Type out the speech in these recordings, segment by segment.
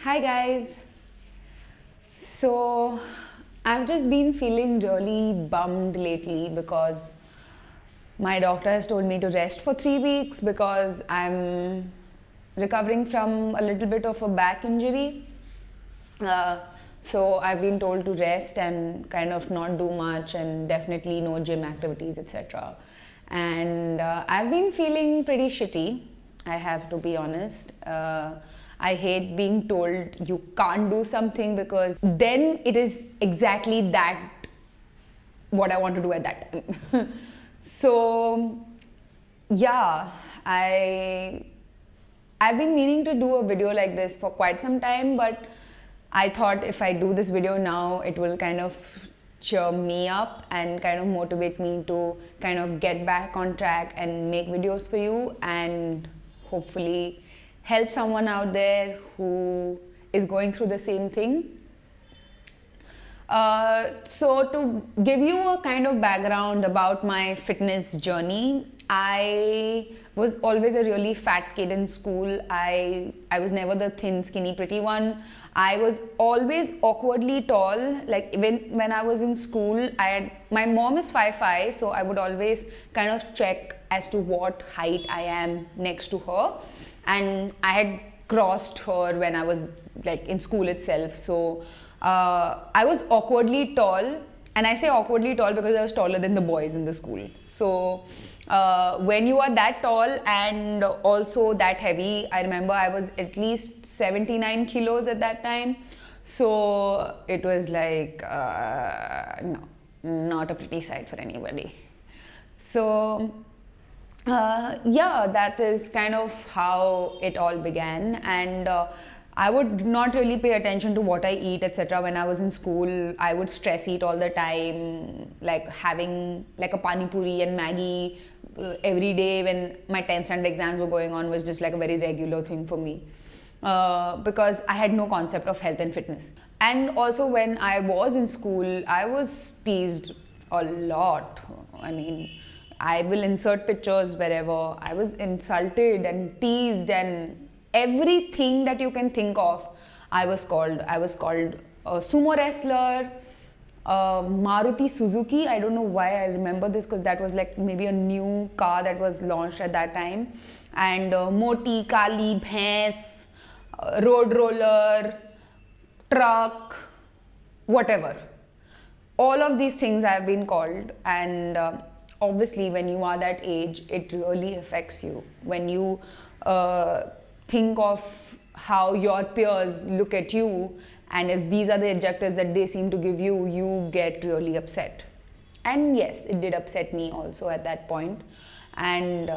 Hi guys. So I've just been feeling really bummed lately because my doctor has told me to rest for 3 weeks because I'm recovering from a little bit of a back injury. Uh, so I've been told to rest and kind of not do much and definitely no gym activities, etc. And I've been feeling pretty shitty, I have to be honest. I hate being told you can't do something because then it is exactly that what I want to do at that time. So yeah, I've been meaning to do a video like this for quite some time, but I thought if I do this video now, it will kind of cheer me up and kind of motivate me to kind of get back on track and make videos for you and hopefully help someone out there who is going through the same thing. So to give you a kind of background about my fitness journey, I was always a really fat kid in school. I was never the thin, skinny, pretty one. I was always awkwardly tall. Like even when I was in school, my mom is 5'5", so I would always kind of check as to what height I am next to her. And I had crossed her when I was like in school itself. So I was awkwardly tall, and I say awkwardly tall because I was taller than the boys in the school. So when you are that tall and also that heavy, I remember I was at least 79 kilos at that time. So it was like, no, not a pretty sight for anybody. So yeah, that is kind of how it all began. And I would not really pay attention to what I eat, etc. When I was in school, I would stress eat all the time, like having like a pani puri and Maggie every day when my 10th standard exams were going on was just like a very regular thing for me because I had no concept of health and fitness. And also when I was in school, I was teased a lot. I mean, I will insert pictures wherever. I was insulted and teased and everything that you can think of, I was called. I was called a sumo wrestler, Maruti Suzuki. I don't know why I remember this because that was like maybe a new car that was launched at that time. And Moti, Kali, Bhains, road roller, truck, whatever. All of these things I have been called, and obviously when you are that age, it really affects you. When you think of how your peers look at you, and if these are the adjectives that they seem to give you, you get really upset. And yes, it did upset me also at that point. And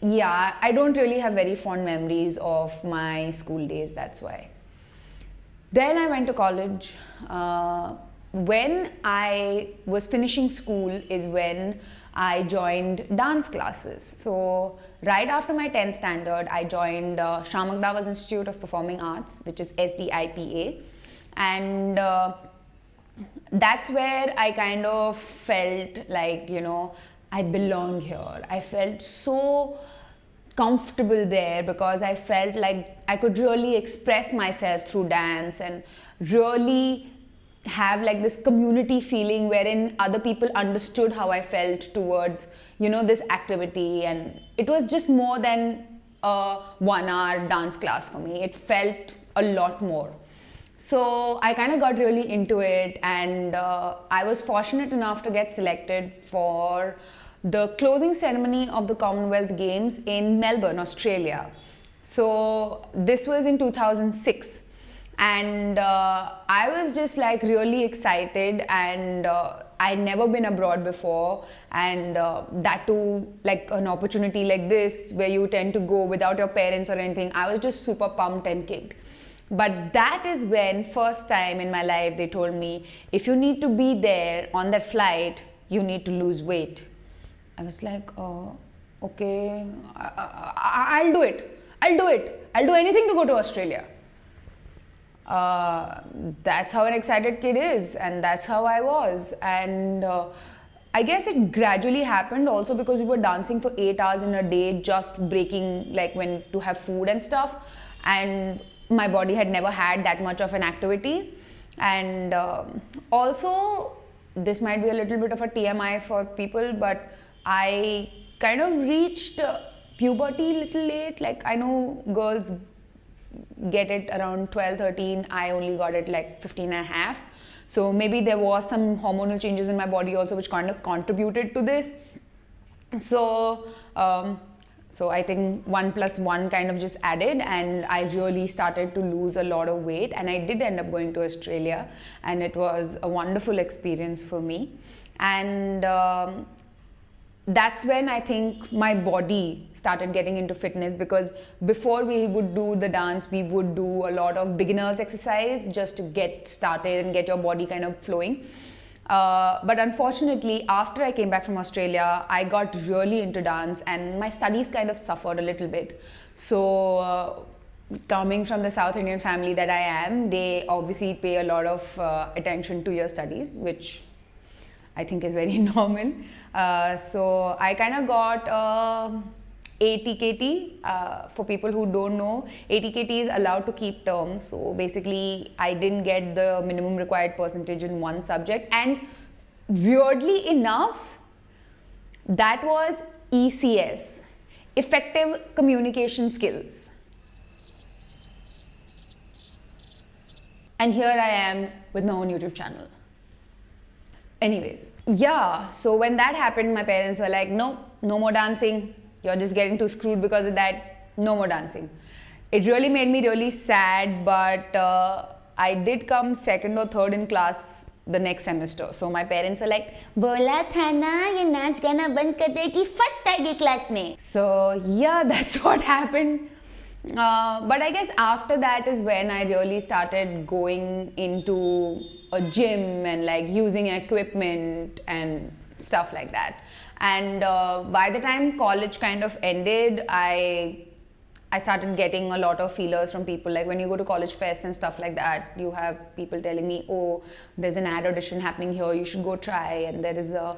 yeah, I don't really have very fond memories of my school days, that's why. Then I went to college. When I was finishing school is when I joined dance classes. So right after my 10th standard, I joined Shamakdava's Institute of Performing Arts, which is SDIPA. And that's where I kind of felt like, you know, I belong here. I felt so comfortable there because I felt like I could really express myself through dance and really have like this community feeling wherein other people understood how I felt towards, you know, this activity. And it was just more than a 1 hour dance class for me. It felt a lot more. So I kind of got really into it, and I was fortunate enough to get selected for the closing ceremony of the Commonwealth Games in Melbourne, Australia. So this was in 2006. And I was just like really excited, and I'd never been abroad before, and that too like an opportunity like this where you tend to go without your parents or anything. I was just super pumped and kicked. But that is when first time in my life they told me, if you need to be there on that flight, you need to lose weight. I was like, okay, I'll do it. I'll do anything to go to Australia. That's how an excited kid is, and that's how I was. And I guess it gradually happened also because we were dancing for 8 hours in a day, just breaking like when to have food and stuff. And my body had never had that much of an activity. And also, this might be a little bit of a TMI for people, but I kind of reached puberty a little late. Like, I know girls get it around 12, 13. I only got it like 15 and a half. So maybe there was some hormonal changes in my body also, which kind of contributed to this. So I think 1 + 1 kind of just added, and I really started to lose a lot of weight, and I did end up going to Australia, and it was a wonderful experience for me. And that's when I think my body started getting into fitness, because before we would do the dance, we would do a lot of beginners exercise just to get started and get your body kind of flowing. But unfortunately, after I came back from Australia, I got really into dance, and my studies kind of suffered a little bit. So coming from the South Indian family that I am, they obviously pay a lot of attention to your studies, which I think is very normal. So I kind of got ATKT. For people who don't know, ATKT is allowed to keep terms. So basically, I didn't get the minimum required percentage in one subject, and weirdly enough, that was ECS, Effective Communication Skills. And here I am with my own YouTube channel. Anyways, yeah, so when that happened, my parents were like, no more dancing. You're just getting too screwed because of that. No more dancing. It really made me really sad, but I did come second or third in class the next semester. So my parents were like, bola tha na ye naach gana band kar degi, first aayegi class mein. So yeah, that's what happened. But I guess after that is when I really started going into a gym and like using equipment and stuff like that. And by the time college kind of ended, I started getting a lot of feelers from people. Like when you go to college fest and stuff like that, you have people telling me, oh, there's an ad audition happening here, you should go try. And there is a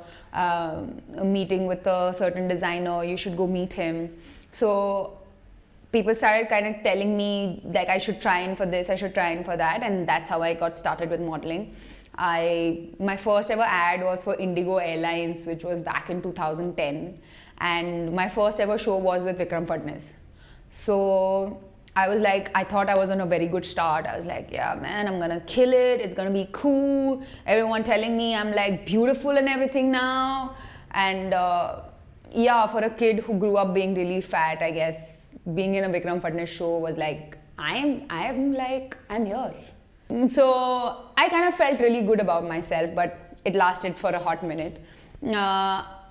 meeting with a certain designer, you should go meet him. So people started kind of telling me like I should try in for this, I should try in for that. And that's how I got started with modeling. My first ever ad was for Indigo Airlines, which was back in 2010. And my first ever show was with Vikram Fadnis. So I was like, I thought I was on a very good start. I was like, yeah, man, I'm gonna kill it. It's gonna be cool. Everyone telling me I'm like beautiful and everything now. And yeah, for a kid who grew up being really fat, I guess being in a Vikram Fadnis show was like, I'm here. So I kind of felt really good about myself, but it lasted for a hot minute.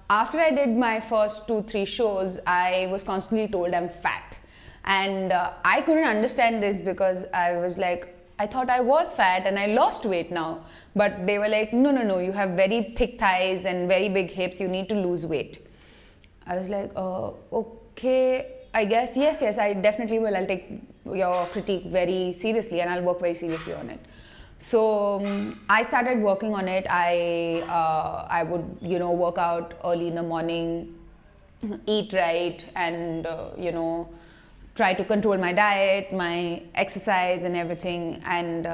After I did my first 2-3 shows, I was constantly told I'm fat. And I couldn't understand this because I was like, I thought I was fat and I lost weight now. But they were like, no, you have very thick thighs and very big hips, you need to lose weight. I was like, okay, I guess, yes, I definitely will. I'll take your critique very seriously and I'll work very seriously on it. So I started working on it. I would, work out early in the morning, eat right, and, try to control my diet, my exercise and everything. And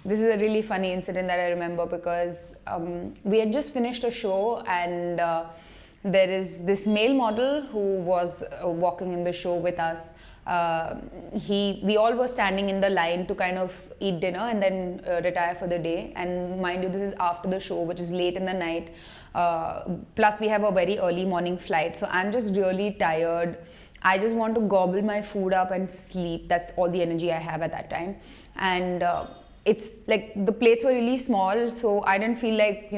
this is a really funny incident that I remember because we had just finished a show, and there is this male model who was walking in the show with us. We all were standing in the line to kind of eat dinner and then retire for the day. And mind you, this is after the show, which is late in the night. Plus we have a very early morning flight. So I'm just really tired. I just want to gobble my food up and sleep. That's all the energy I have at that time. And it's like the plates were really small, so I didn't feel like,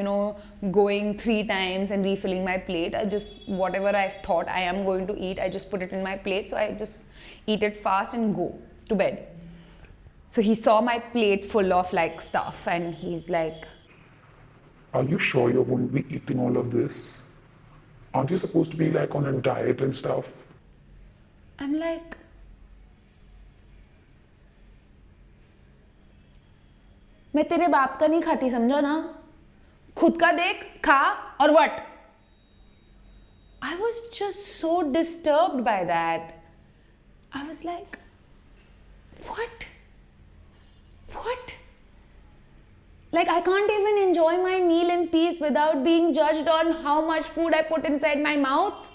going 3 times and refilling my plate. I just, whatever I thought I am going to eat, I just put it in my plate. So I just eat it fast and go to bed. So he saw my plate full of like stuff and he's like, are you sure you're going to be eating all of this? Aren't you supposed to be like on a diet and stuff? I'm like, मैं तेरे बाप का नहीं खाती, समझा ना? खुद का देख, खा और what? I was just so disturbed by that. I was like, What? What? Like, I can't even enjoy my meal in peace without being judged on how much food I put inside my mouth.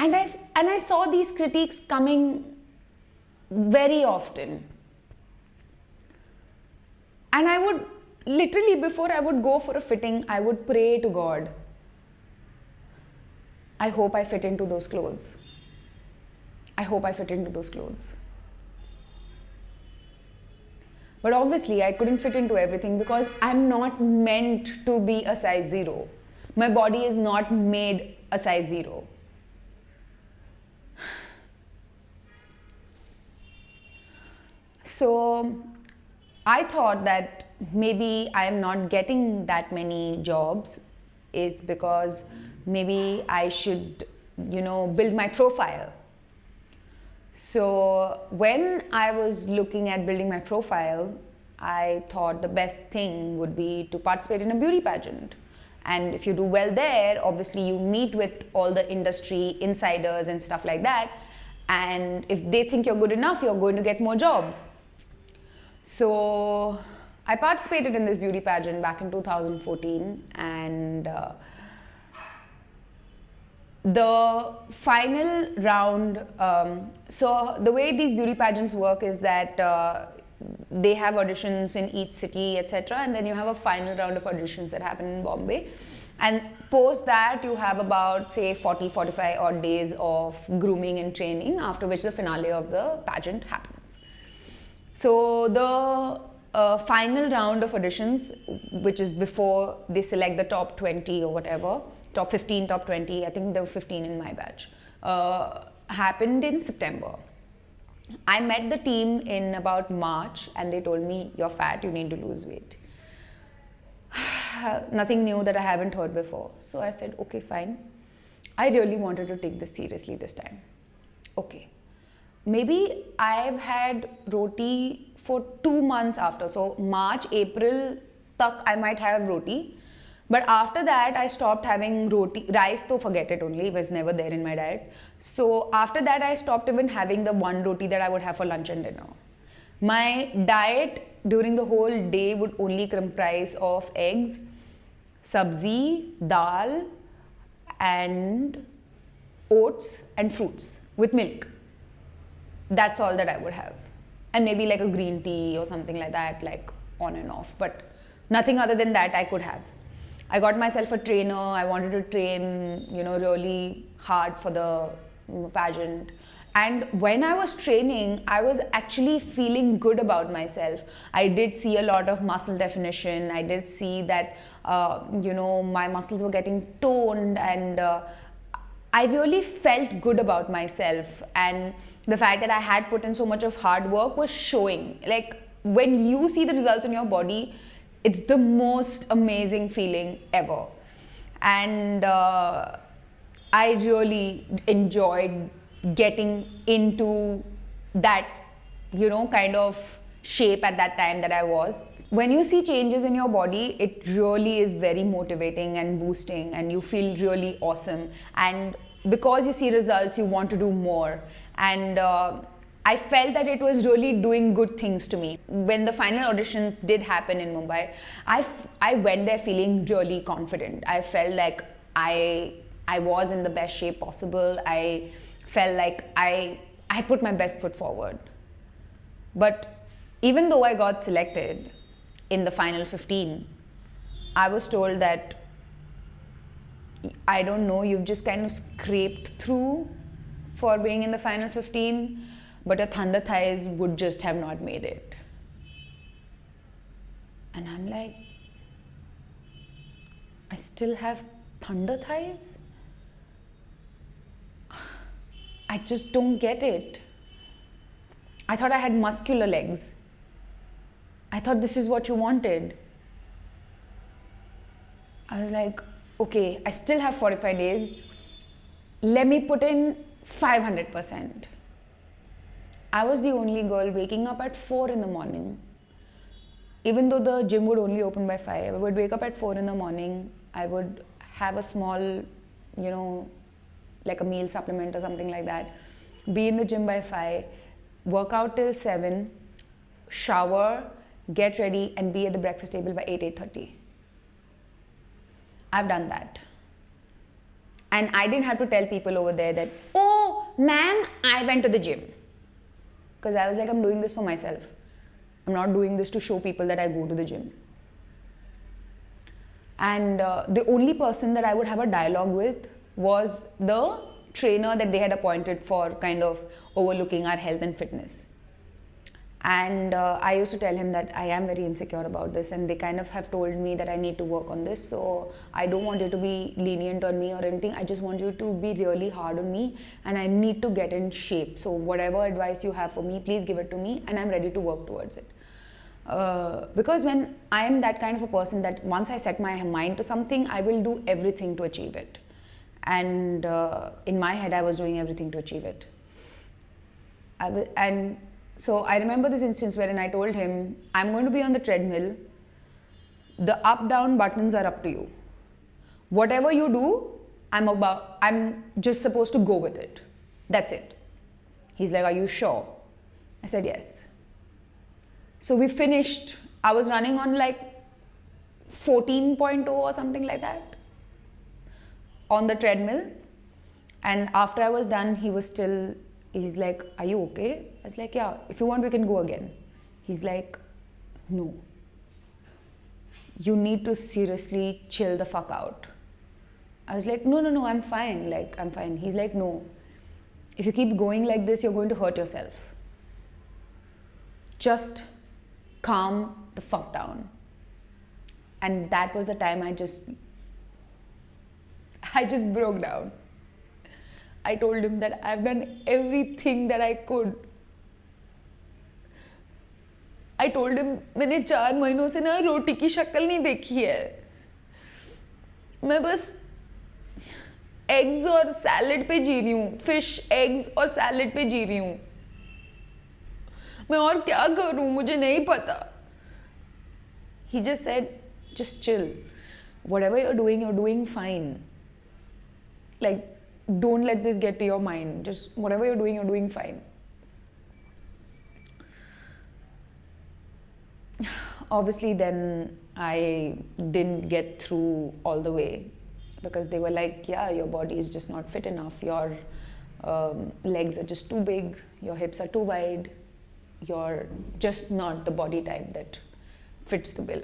And I saw these critiques coming very often. And I would literally, before I would go for a fitting, I would pray to God, I hope I fit into those clothes. I hope I fit into those clothes. But obviously, I couldn't fit into everything because I'm not meant to be a size 0. My body is not made a size 0. So I thought that maybe I'm not getting that many jobs is because maybe I should, build my profile. So when I was looking at building my profile, I thought the best thing would be to participate in a beauty pageant. And if you do well there, obviously you meet with all the industry insiders and stuff like that. And if they think you're good enough, you're going to get more jobs. So I participated in this beauty pageant back in 2014, and the final round, so the way these beauty pageants work is that they have auditions in each city, etc., and then you have a final round of auditions that happen in Bombay, and post that you have about, say, 45 odd days of grooming and training, after which the finale of the pageant happens. So the final round of auditions, which is before they select the top 20 or whatever, top 15, top 20, I think there were 15 in my batch, happened in September. I met the team in about March and they told me, you're fat, you need to lose weight. Nothing new that I haven't heard before. So I said, okay, fine. I really wanted to take this seriously this time. Okay. Maybe I've had roti for 2 months after. So March, April, tak I might have roti. But after that, I stopped having roti. Rice, to forget it only, it was never there in my diet. So after that, I stopped even having the one roti that I would have for lunch and dinner. My diet during the whole day would only comprise of eggs, sabzi, dal, and oats and fruits with milk. That's all that I would have. And maybe like a green tea or something like that, like on and off. But nothing other than that I could have. I got myself a trainer. I wanted to train, really hard for the pageant. And when I was training, I was actually feeling good about myself. I did see a lot of muscle definition. I did see that, my muscles were getting toned, and I really felt good about myself. And the fact that I had put in so much of hard work was showing. Like, when you see the results in your body, it's the most amazing feeling ever. And I really enjoyed getting into that, kind of shape at that time that I was. When you see changes in your body, it really is very motivating and boosting, and you feel really awesome. And because you see results, you want to do more. And I felt that it was really doing good things to me. When the final auditions did happen in Mumbai, I went there feeling really confident. I felt like I was in the best shape possible. I felt like I put my best foot forward. But even though I got selected in the final 15, I was told that, I don't know, you've just kind of scraped through for being in the final 15, but your thunder thighs would just have not made it. And I'm like, I still have thunder thighs? I just don't get it. I thought I had muscular legs. I thought this is what you wanted. I was like, okay, I still have 45 days. Let me put in 500%. I was the only girl waking up at 4 in the morning. Even though the gym would only open by 5, I would wake up at 4 in the morning. I would have a small, like a meal supplement or something like that, be in the gym by 5, work out till 7, shower, get ready, and be at the breakfast table by 8:30. I've done that. And I didn't have to tell people over there that, oh, ma'am, I went to the gym. Because I was like, I'm doing this for myself. I'm not doing this to show people that I go to the gym. And the only person that I would have a dialogue with was the trainer that they had appointed for kind of overlooking our health and fitness. And I used to tell him that I am very insecure about this, and they kind of have told me that I need to work on this. So I don't want you to be lenient on me or anything. I just want you to be really hard on me, and I need to get in shape. So whatever advice you have for me, please give it to me, and I'm ready to work towards it. Because when I am that kind of a person that once I set my mind to something, I will do everything to achieve it. And in my head, I was doing everything to achieve it. So I remember this instance wherein I told him, I'm going to be on the treadmill. The up-down buttons are up to you. Whatever you do, I'm just supposed to go with it. That's it. He's like, are you sure? I said, yes. So we finished. I was running on like 14.0 or something like that on the treadmill. And after I was done, he's like, are you okay? I was like, yeah, if you want, we can go again. He's like, no. You need to seriously chill the fuck out. I was like, no, I'm fine. I'm fine. He's like, no. If you keep going like this, you're going to hurt yourself. Just calm the fuck down. And that was the time I just broke down. I told him that I've done everything that I could. I told him, मैंने 4 महीनों से ना रोटी की शक्ल नहीं देखी है. मैं बस एग्स और सैलेड पे जी रही हूँ. फिश, एग्स और सैलेड पे जी रही हूँ. मैं और क्या करूँ मुझे नहीं पता. He just said, just chill. Whatever you're doing fine. Like, don't let this get to your mind. Just whatever you're doing fine. Obviously, then I didn't get through all the way because they were like, yeah, your body is just not fit enough. Your legs are just too big. Your hips are too wide. You're just not the body type that fits the bill.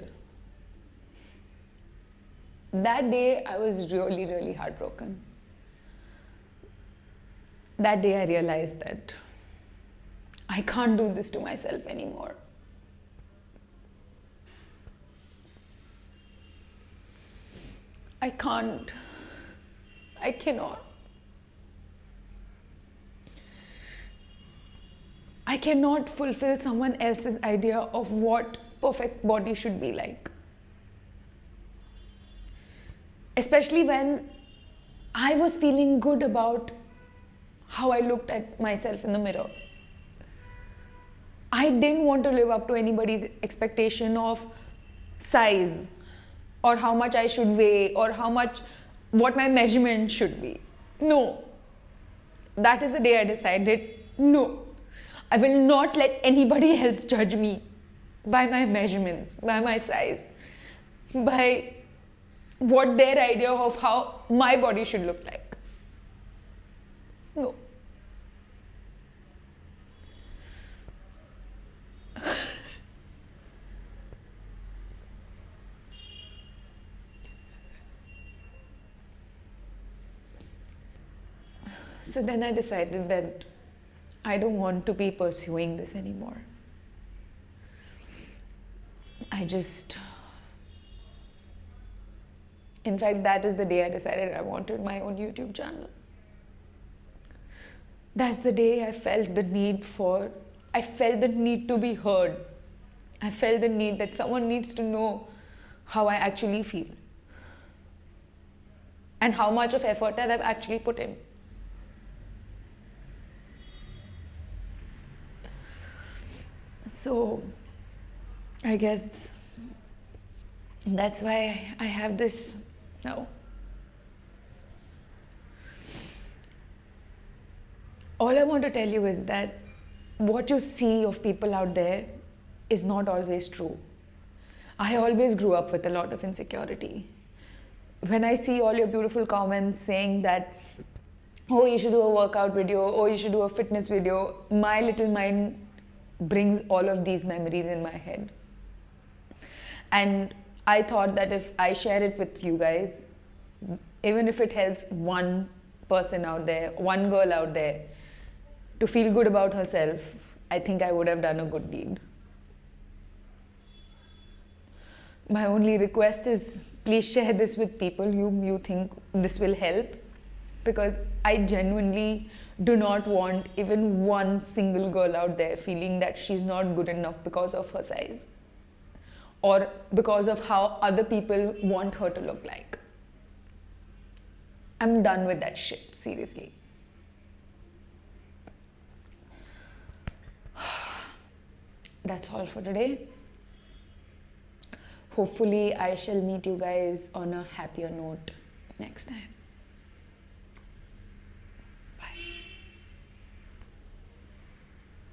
That day, I was really, really heartbroken. That day, I realized that I can't do this to myself anymore. I can't. I cannot. I cannot fulfill someone else's idea of what perfect body should be like. Especially when I was feeling good about how I looked at myself in the mirror. I didn't want to live up to anybody's expectation of size or how much I should weigh or what my measurement should be. No. That is the day I decided, no. I will not let anybody else judge me by my measurements, by my size, by what their idea of how my body should look like. No. So then I decided that I don't want to be pursuing this anymore. In fact, that is the day I decided I wanted my own YouTube channel. That's the day I felt the need to be heard. I felt the need that someone needs to know how I actually feel and how much of effort that I've actually put in. So, I guess that's why I have this now. All I want to tell you is that what you see of people out there is not always true. I always grew up with a lot of insecurity. When I see all your beautiful comments saying that, oh, you should do a workout video, oh, you should do a fitness video, my little mind brings all of these memories in my head. And I thought that if I share it with you guys, even if it helps one person out there, one girl out there, to feel good about herself, I think I would have done a good deed. My only request is, please share this with people you think this will help, because I genuinely do not want even one single girl out there feeling that she's not good enough because of her size or because of how other people want her to look like. I'm done with that shit, seriously. That's all for today. Hopefully, I shall meet you guys on a happier note next time.